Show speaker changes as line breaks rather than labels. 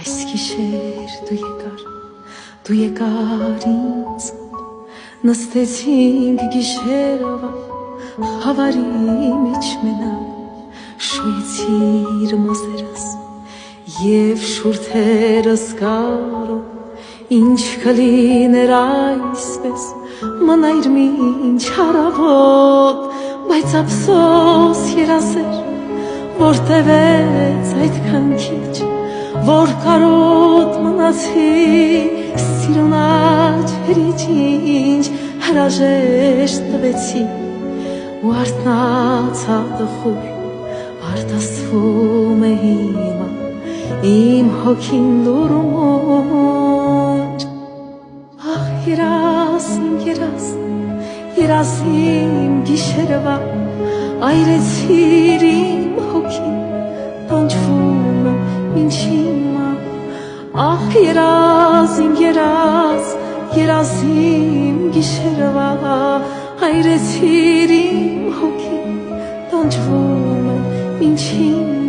Gişեր դու եկար ինձ նստեցինք գիշերվա խավարի մեջ մենակ շոյեցիր մազերս եւ շուրթերս կարո ինչ կլիներ այսպես մնայր մինչ հարավոտ բայց ափսոս երազեր որ տևեց այդքան քիչ որ կարոտ մնացի սիրուն աչքերիչ ինչ հրաժեշտ տվեցի ու արթնացավ տխուր արտասվում է հիմա իմ հոգին լուրումունջ ախ երաս իմ գիշերվա այրեցիր իմ հոգին տանջվում եմ ինչ հիմա ախ երաս իմ գիշերվա այրեցիր իմ հոգին տանջվում եմ ինչ հիմա